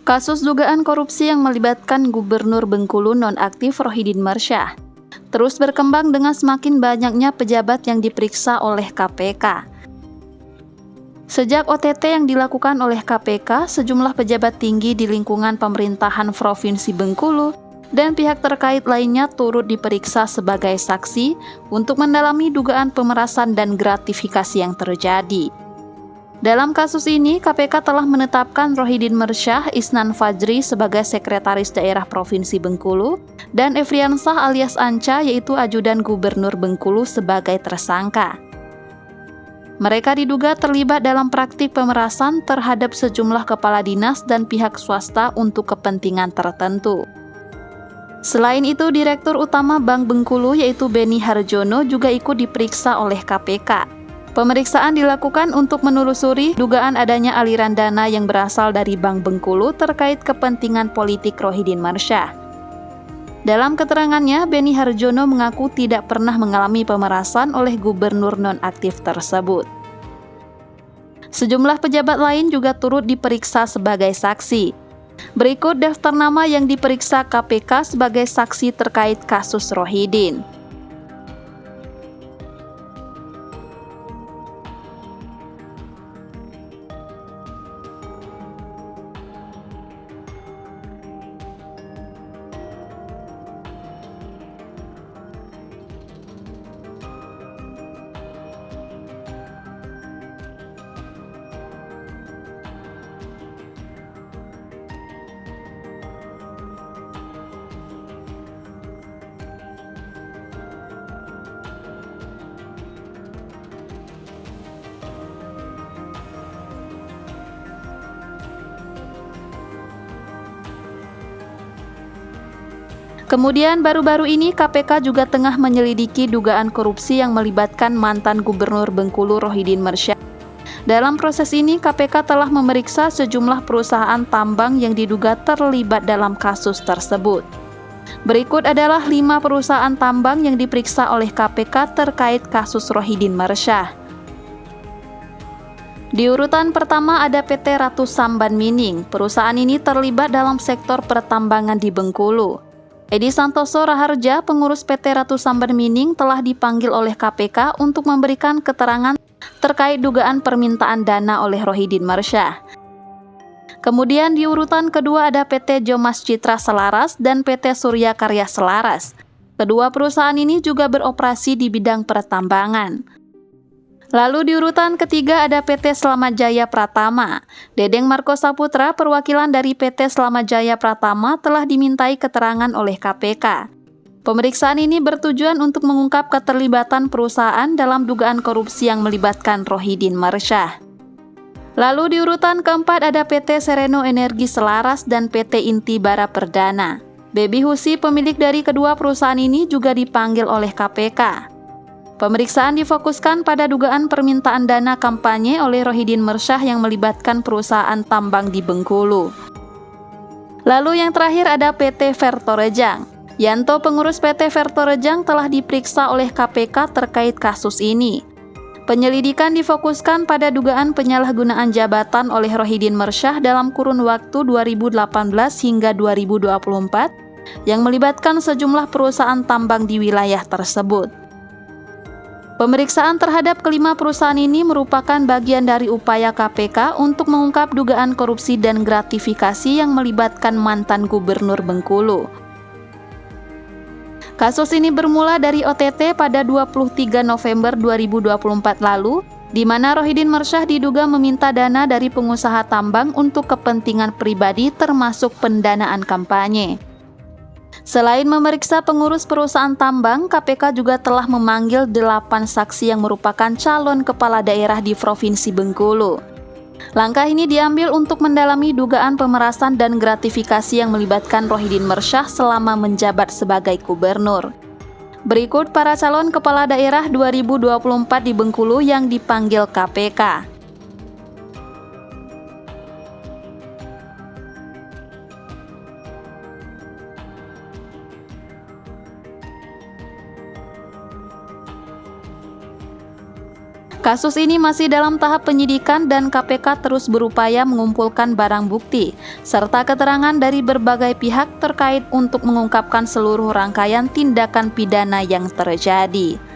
Kasus dugaan korupsi yang melibatkan Gubernur Bengkulu nonaktif Rohidin Mersyah terus berkembang dengan semakin banyaknya pejabat yang diperiksa oleh KPK. Sejak OTT yang dilakukan oleh KPK, sejumlah pejabat tinggi di lingkungan pemerintahan Provinsi Bengkulu dan pihak terkait lainnya turut diperiksa sebagai saksi untuk mendalami dugaan pemerasan dan gratifikasi yang terjadi. Dalam kasus ini, KPK telah menetapkan Rohidin Mersyah Isnan Fajri sebagai Sekretaris Daerah Provinsi Bengkulu dan Efriansah alias Anca yaitu Ajudan Gubernur Bengkulu sebagai tersangka. Mereka diduga terlibat dalam praktik pemerasan terhadap sejumlah kepala dinas dan pihak swasta untuk kepentingan tertentu. Selain itu, Direktur Utama Bank Bengkulu yaitu Beni Harjono juga ikut diperiksa oleh KPK. Pemeriksaan dilakukan untuk menelusuri dugaan adanya aliran dana yang berasal dari Bank Bengkulu terkait kepentingan politik Rohidin Mersyah. Dalam keterangannya, Beni Harjono mengaku tidak pernah mengalami pemerasan oleh gubernur nonaktif tersebut. Sejumlah pejabat lain juga turut diperiksa sebagai saksi. Berikut daftar nama yang diperiksa KPK sebagai saksi terkait kasus Rohidin. Kemudian baru-baru ini KPK juga tengah menyelidiki dugaan korupsi yang melibatkan mantan Gubernur Bengkulu Rohidin Mersyah. Dalam proses ini, KPK telah memeriksa sejumlah perusahaan tambang yang diduga terlibat dalam kasus tersebut. Berikut adalah 5 perusahaan tambang yang diperiksa oleh KPK terkait kasus Rohidin Mersyah. Di urutan pertama ada PT Ratu Samban Mining. Perusahaan ini terlibat dalam sektor pertambangan di Bengkulu. Edi Santoso Raharja, pengurus PT Ratu Samban Mining, telah dipanggil oleh KPK untuk memberikan keterangan terkait dugaan permintaan dana oleh Rohidin Mersyah. Kemudian di urutan kedua ada PT Jomas Citra Selaras dan PT Surya Karya Selaras. Kedua perusahaan ini juga beroperasi di bidang pertambangan. Lalu di urutan ketiga ada PT Slamet Jaya Pratama. Dedeng Marco Saputra, perwakilan dari PT Slamet Jaya Pratama, telah dimintai keterangan oleh KPK. Pemeriksaan ini bertujuan untuk mengungkap keterlibatan perusahaan dalam dugaan korupsi yang melibatkan Rohidin Mersyah. Lalu di urutan keempat ada PT Sereno Energi Selaras dan PT Inti Bara Perdana. Baby Husi, pemilik dari kedua perusahaan ini, juga dipanggil oleh KPK. Pemeriksaan difokuskan pada dugaan permintaan dana kampanye oleh Rohidin Mersyah yang melibatkan perusahaan tambang di Bengkulu. Lalu yang terakhir ada PT Vertorejang. Yanto, pengurus PT Vertorejang, telah diperiksa oleh KPK terkait kasus ini. Penyelidikan difokuskan pada dugaan penyalahgunaan jabatan oleh Rohidin Mersyah dalam kurun waktu 2018 hingga 2024 yang melibatkan sejumlah perusahaan tambang di wilayah tersebut. Pemeriksaan terhadap kelima perusahaan ini merupakan bagian dari upaya KPK untuk mengungkap dugaan korupsi dan gratifikasi yang melibatkan mantan Gubernur Bengkulu. Kasus ini bermula dari OTT pada 23 November 2024 lalu, di mana Rohidin Mersyah diduga meminta dana dari pengusaha tambang untuk kepentingan pribadi termasuk pendanaan kampanye. Selain memeriksa pengurus perusahaan tambang, KPK juga telah memanggil 8 saksi yang merupakan calon kepala daerah di Provinsi Bengkulu. Langkah ini diambil untuk mendalami dugaan pemerasan dan gratifikasi yang melibatkan Rohidin Mersyah selama menjabat sebagai gubernur. Berikut para calon kepala daerah 2024 di Bengkulu yang dipanggil KPK. Kasus ini masih dalam tahap penyidikan dan KPK terus berupaya mengumpulkan barang bukti serta keterangan dari berbagai pihak terkait untuk mengungkapkan seluruh rangkaian tindakan pidana yang terjadi.